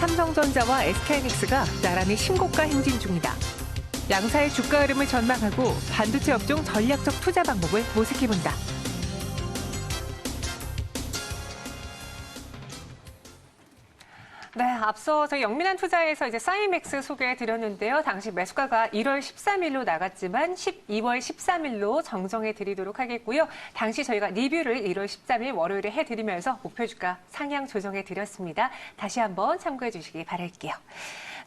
삼성전자와 SK하이닉스가 나란히 신고가 행진 중이다. 양사의 주가 흐름을 전망하고 반도체 업종 전략적 투자 방법을 모색해본다. 네, 앞서 저희 영민한 투자에서 이제 사이맥스 소개해드렸는데요. 당시 매수가가 1월 13일로 나갔지만 12월 13일로 정정해드리도록 하겠고요. 당시 저희가 리뷰를 1월 13일 월요일에 해드리면서 목표주가 상향 조정해드렸습니다. 다시 한번 참고해주시기 바랄게요.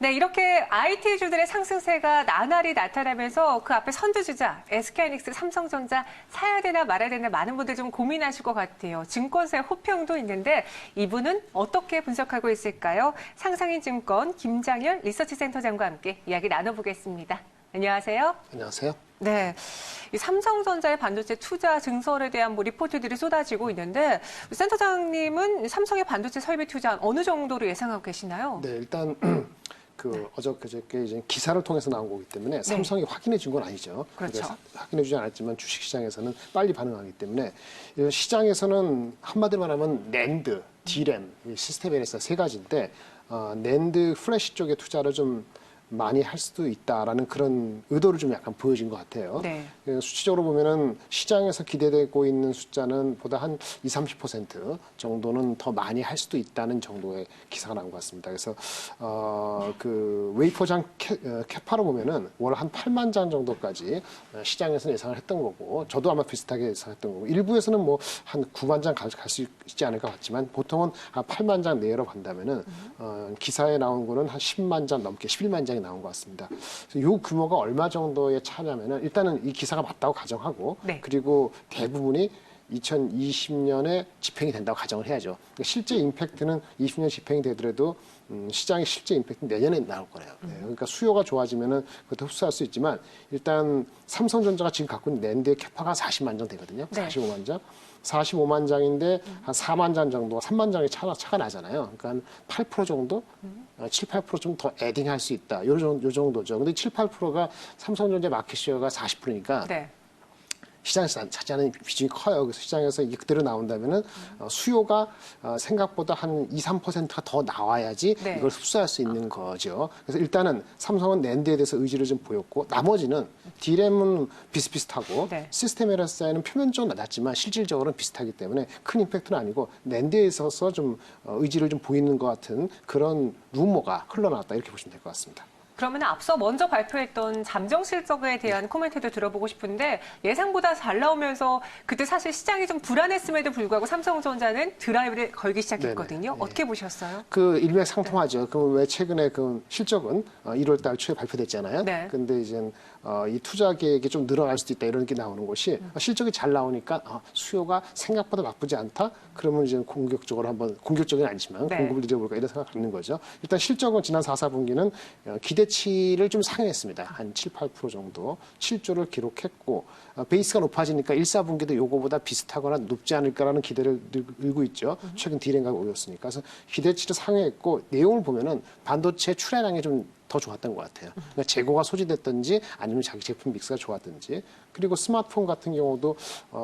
네, 이렇게 IT주들의 상승세가 나날이 나타나면서 그 앞에 선두주자 SK하이닉스, 삼성전자 사야 되나 말아야 되나 많은 분들 좀 고민하실 것 같아요. 증권사의 호평도 있는데 이분은 어떻게 분석하고 있을까요? 상상인증권 김장열 리서치센터장과 함께 이야기 나눠보겠습니다. 안녕하세요. 안녕하세요. 네, 이 삼성전자의 반도체 투자 증설에 대한 리포트들이 쏟아지고 있는데 센터장님은 삼성의 반도체 설비 투자 어느 정도로 예상하고 계시나요? 네, 일단 어저께 이제 기사를 통해서 나온 거기 때문에 삼성이 확인해 준 건 아니죠. 그렇죠. 확인해 주지 않았지만 주식시장에서는 빨리 반응하기 때문에 시장에서는 한마디로 말하면 낸드, D램, 시스템에서 세 가지인데 낸드 플래시 쪽에 투자를 좀 많이 할 수도 있다라는 그런 의도를 좀 약간 보여준 것 같아요. 네. 수치적으로 보면은 시장에서 기대되고 있는 숫자는 보다 한 20, 30% 정도는 더 많이 할 수도 있다는 정도의 기사가 나온 것 같습니다. 그래서 그 웨이퍼장 캐파로 보면은 월 한 8만 장 정도까지 시장에서 예상을 했던 거고, 저도 아마 비슷하게 예상했던 거고, 일부에서는 뭐 한 9만 장 갈 수 있지 않을까 같지만 보통은 한 8만 장 내로 간다면은 기사에 나온 거는 한 10만 장 넘게 11만 장이 나온 것 같습니다. 이 규모가 얼마 정도의 차냐면은 일단은 이 기사가 맞다고 가정하고, 네. 그리고 대부분이 2020년에 집행이 된다고 가정을 해야죠. 그러니까 실제 임팩트는 20년 집행이 되더라도 시장의 실제 임팩트는 내년에 나올 거예요. 네, 그러니까 수요가 좋아지면은 그것도 흡수할 수 있지만 일단 삼성전자가 지금 갖고 있는 낸드의 캐파가 40만 장 되거든요. 네. 45만 장. 45만 장인데 한 4만 장 정도가 3만 장의 차가 나잖아요. 그러니까 한 8% 정도? 7, 8% 좀 더 에딩할 수 있다. 요 정도죠. 근데 7, 8%가 삼성전자 마켓시어가 40%니까 네. 시장에서 차지하는 비중이 커요. 그래서 시장에서 이게 그대로 나온다면은 수요가 생각보다 한 2, 3%가 더 나와야지 네. 이걸 흡수할 수 있는 거죠. 그래서 일단은 삼성은 낸드에 대해서 의지를 좀 보였고, 나머지는 D램은 비슷비슷하고 네. 시스템 LSI는 표면적으로 낮지만 실질적으로는 비슷하기 때문에 큰 임팩트는 아니고 낸드에 있어서 좀 의지를 좀 보이는 것 같은 그런 루머가 흘러나왔다, 이렇게 보시면 될 것 같습니다. 그러면 앞서 먼저 발표했던 잠정 실적에 대한 코멘트도 들어보고 싶은데 예상보다 잘 나오면서 그때 사실 시장이 좀 불안했음에도 불구하고 삼성전자는 드라이브를 걸기 시작했거든요. 네네. 네. 어떻게 보셨어요? 그 일맥상통하죠. 그럼 왜 최근에 그 실적은 1월 달 초에 발표됐잖아요. 네. 근데 이제 이 투자 계획이 좀 늘어날 수도 있다, 이런 게 나오는 것이 실적이 잘 나오니까 수요가 생각보다 나쁘지 않다. 그러면 이제 공격적은 아니지만 네. 공급을 늘려볼까, 이런 생각 갖는 거죠. 일단 실적은 지난 4, 4분기는 기대치를 좀 상회했습니다. 한 7, 8% 정도 7조를 기록했고, 베이스가 높아지니까 1, 4분기도 요거보다 비슷하거나 높지 않을까라는 기대를 늘고 있죠. 최근 D램가 올렸으니까. 그래서 기대치를 상회했고, 내용을 보면은 반도체 출하량이 좀 더 좋았던 것 같아요. 그러니까 재고가 소진됐든지 아니면 자기 제품 믹스가 좋았든지. 그리고 스마트폰 같은 경우도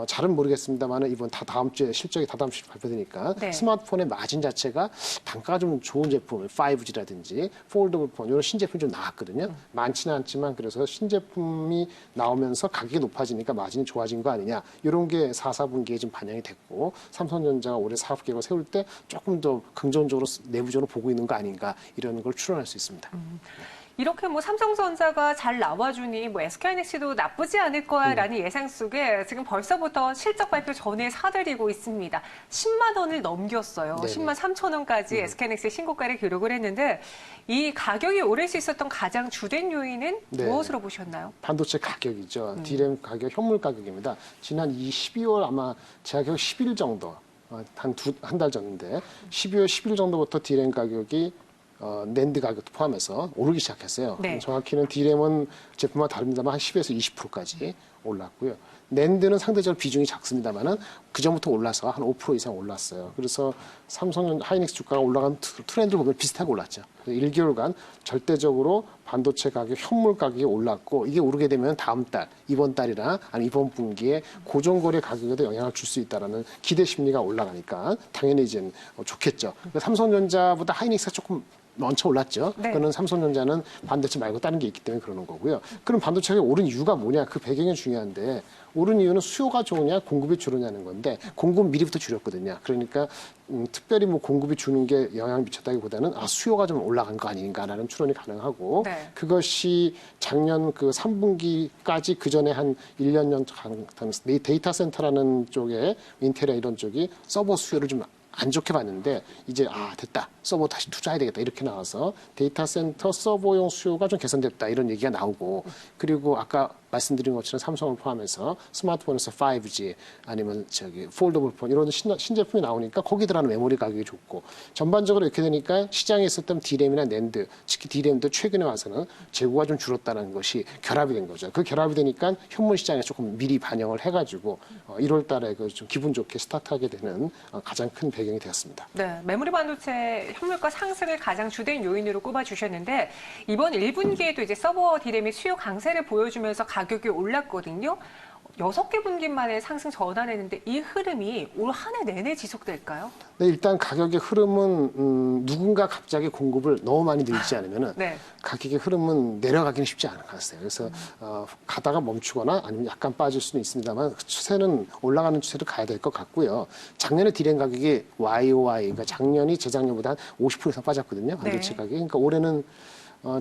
잘은 모르겠습니다만 이번 다음 주에 실적이 다다음 주에 발표되니까 네. 스마트폰의 마진 자체가 단가가 좀 좋은 제품, 5G라든지 폴더블 폰 이런 신제품이 좀 나왔거든요. 많지는 않지만 그래서 신제품이 나오면서 가격이 높아지니까 마진이 좋아진 거 아니냐, 이런 게 4, 4분기에 좀 반영이 됐고, 삼성전자가 올해 사업 계획을 세울 때 조금 더 긍정적으로 내부적으로 보고 있는 거 아닌가, 이런 걸 추론할 수 있습니다. 이렇게 삼성전자가 잘 나와주니 SK하이닉스도 나쁘지 않을 거야라는 예상 속에 지금 벌써부터 실적 발표 전에 사들이고 있습니다. 10만 원을 넘겼어요. 네네. 10만 3천 원까지 SK하이닉스의 신고가를 기록을 했는데 이 가격이 오를 수 있었던 가장 주된 요인은 네. 무엇으로 보셨나요? 반도체 가격이죠. D램 가격, 현물 가격입니다. 지난 12월 아마 제가 10일 정도, 한 달 전인데 12월 10일 정도부터 D램 가격이 낸드 가격도 포함해서 오르기 시작했어요. 네. 정확히는 D램은 제품마다 다릅니다만 한 10에서 20%까지 올랐고요. 낸드는 상대적으로 비중이 작습니다만은 그 전부터 올라서 한 5% 이상 올랐어요. 그래서 삼성 하이닉스 주가가 올라간 트렌드를 보면 비슷하게 올랐죠. 1개월간 절대적으로 반도체 가격, 현물 가격이 올랐고 이게 오르게 되면 다음 달, 이번 달이나 아니면 이번 분기에 고정거래 가격에도 영향을 줄 수 있다라는 기대 심리가 올라가니까 당연히 이제 좋겠죠. 삼성전자보다 하이닉스가 조금 먼저 올랐죠. 네. 그거는 삼성전자는 반도체 말고 다른 게 있기 때문에 그러는 거고요. 그럼 반도체가 오른 이유가 뭐냐? 그 배경이 중요한데 오른 이유는 수요가 좋으냐, 공급이 줄으냐는 건데 공급 미리부터 줄였거든요. 그러니까 특별히 뭐 공급이 주는 게 영향을 미쳤다기보다는 수요가 좀 올라간 거 아닌가라는 추론이 가능하고 네. 그것이 작년 그 3분기까지 그 전에 한 1년 전 데이터 센터라는 쪽에 인텔이나 이런 쪽이 서버 수요를 좀 안 좋게 봤는데 이제 됐다. 서버 다시 투자해야 되겠다. 이렇게 나와서 데이터 센터 서버용 수요가 좀 개선됐다. 이런 얘기가 나오고 그리고 아까 말씀드린 것처럼 삼성을 포함해서 스마트폰에서 5G 아니면 폴더블 폰 이런 신제품이 나오니까 거기 들어가는 메모리 가격이 좋고 전반적으로 이렇게 되니까 시장에 있었던 D램이나 낸드 특히 D램도 최근에 와서는 재고가 좀 줄었다는 것이 결합이 된 거죠. 그 결합이 되니까 현물 시장에 조금 미리 반영을 해가지고 1월 달에 그 좀 기분 좋게 스타트하게 되는 가장 큰 배경이 되었습니다. 네, 메모리 반도체 현물가 상승을 가장 주된 요인으로 꼽아주셨는데 이번 1분기에도 이제 서버 D램이 수요 강세를 보여주면서 가격이 올랐거든요. 6개 분기 만에 상승 전환했는데 이 흐름이 올 한 해 내내 지속될까요? 네, 일단 가격의 흐름은 누군가 갑자기 공급을 너무 많이 늘리지 않으면 네. 가격의 흐름은 내려가기는 쉽지 않을 것 같아요. 그래서 가다가 멈추거나 아니면 약간 빠질 수는 있습니다만 그 추세는 올라가는 추세로 가야 될 것 같고요. 작년에 D램 가격이 YOY, 그러니까 작년이 재작년보다 한 50% 이상 빠졌거든요. 반도체 네. 가격이. 그러니까 올해는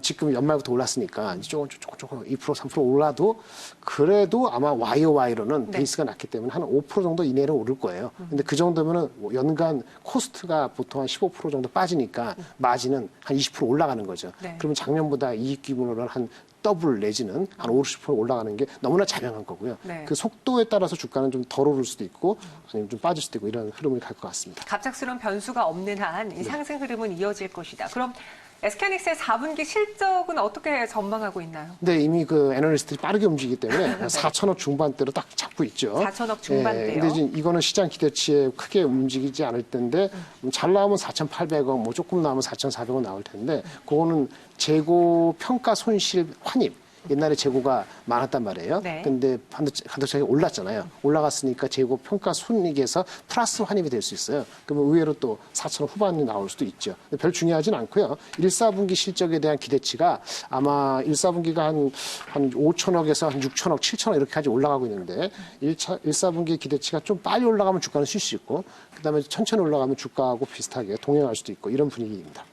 지금 연말부터 올랐으니까 조금 2% 3% 올라도 그래도 아마 YOY로는 네. 베이스가 낮기 때문에 한 5% 정도 이내로 오를 거예요. 근데 그 정도면은 연간 코스트가 보통 한 15% 정도 빠지니까 마진은 한 20% 올라가는 거죠. 네. 그러면 작년보다 이익 기준으로는 한 더블 내지는 한 50% 올라가는 게 너무나 자명한 거고요. 네. 그 속도에 따라서 주가는 좀 덜 오를 수도 있고 아니면 좀 빠질 수도 있고 이런 흐름을 갈 것 같습니다. 갑작스러운 변수가 없는 한 이 상승 흐름은 이어질 것이다. 그럼 SK하이닉스의 4분기 실적은 어떻게 전망하고 있나요? 네, 이미 그 애널리스트들이 빠르게 움직이기 때문에 4천억 중반대로 딱 잡고 있죠. 4천억 중반대요. 근데 이제 이거는 시장 기대치에 크게 움직이지 않을 텐데 잘 나오면 4,800억, 뭐 조금 나오면 4,400억 나올 텐데 그거는 재고 평가 손실 환입. 옛날에 재고가 많았단 말이에요. 네. 근데 반도체가 올랐잖아요. 올라갔으니까 재고 평가 손익에서 플러스 환입이 될 수 있어요. 그러면 의외로 또 4천억 후반이 나올 수도 있죠. 근데 별 중요하진 않고요. 1, 4분기 실적에 대한 기대치가 아마 1, 4분기가 한 5천억에서 한 6천억, 7천억 이렇게까지 올라가고 있는데 1, 4분기 기대치가 좀 빨리 올라가면 주가는 쉴 수 있고 그다음에 천천히 올라가면 주가하고 비슷하게 동행할 수도 있고 이런 분위기입니다.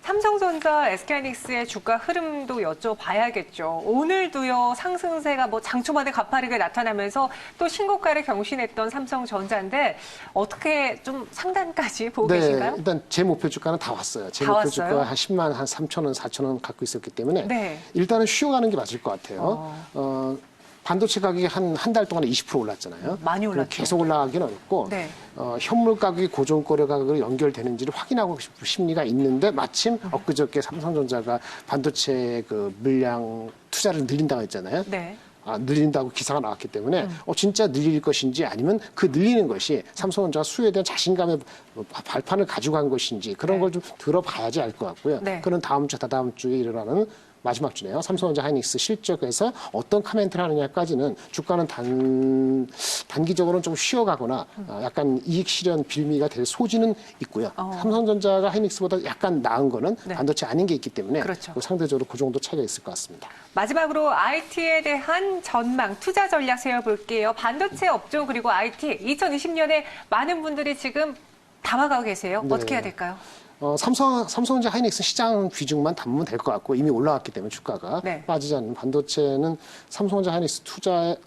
삼성전자, SK하이닉스의 주가 흐름도 여쭤봐야겠죠. 오늘도요 상승세가 뭐 장초반에 가파르게 나타나면서 또 신고가를 경신했던 삼성전자인데 어떻게 좀 상단까지 보고 계신가요? 일단 제 목표 주가는 다 왔어요. 제 다 목표 왔어요? 주가 한 10만 한 3천 원, 4천 원 갖고 있었기 때문에 네. 일단은 쉬어가는 게 맞을 것 같아요. 반도체 가격이 한 달 동안에 20% 올랐잖아요. 많이 올랐죠. 계속 올라가기는 어렵고 네. 현물 가격이 고정거래 가격으로 연결되는지를 확인하고 싶은 심리가 있는데 마침 엊그저께 삼성전자가 반도체 그 물량 투자를 늘린다고 했잖아요. 네. 늘린다고 기사가 나왔기 때문에 진짜 늘릴 것인지 아니면 그 늘리는 것이 삼성전자가 수요에 대한 자신감의 발판을 가지고 간 것인지 그런 네. 걸 좀 들어봐야지 알 것 같고요. 네. 그는 다음 주, 다다음 주에 일어나는 마지막 주네요. 삼성전자 하이닉스 실적에서 어떤 코멘트를 하느냐까지는 주가는 단기적으로는 좀 쉬어가거나 약간 이익 실현 빌미가 될 소지는 있고요. 삼성전자가 하이닉스보다 약간 나은 거는 네. 반도체 아닌 게 있기 때문에 그렇죠. 상대적으로 그 정도 차이가 있을 것 같습니다. 마지막으로 IT에 대한 전망, 투자 전략 세워볼게요. 반도체 업종 그리고 IT, 2020년에 많은 분들이 지금 담아가고 계세요. 네. 어떻게 해야 될까요? 삼성전자 하이닉스 시장 비중만 담으면 될 것 같고 이미 올라왔기 때문에 주가가 네. 빠지지 않는 반도체는 삼성전자 하이닉스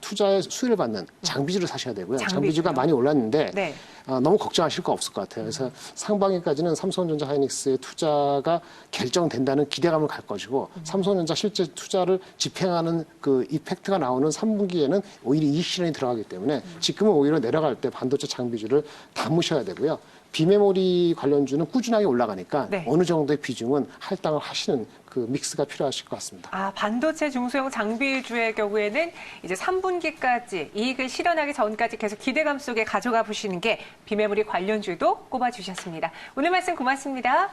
투자의 수혜를 받는 장비주를 사셔야 되고요. 장비주요? 장비주가 많이 올랐는데 네. 너무 걱정하실 거 없을 것 같아요. 그래서 상반기까지는 삼성전자 하이닉스의 투자가 결정된다는 기대감을 갈 것이고 삼성전자 실제 투자를 집행하는 그 이펙트가 나오는 3분기에는 오히려 이익 실현이 들어가기 때문에 지금은 오히려 내려갈 때 반도체 장비주를 담으셔야 되고요. 비메모리 관련주는 꾸준하게 올라가니까 네. 어느 정도의 비중은 할당을 하시는 그 믹스가 필요하실 것 같습니다. 반도체 중소형 장비주의 경우에는 이제 3분기까지 이익을 실현하기 전까지 계속 기대감 속에 가져가 보시는 게 비메모리 관련주도 꼽아주셨습니다. 오늘 말씀 고맙습니다.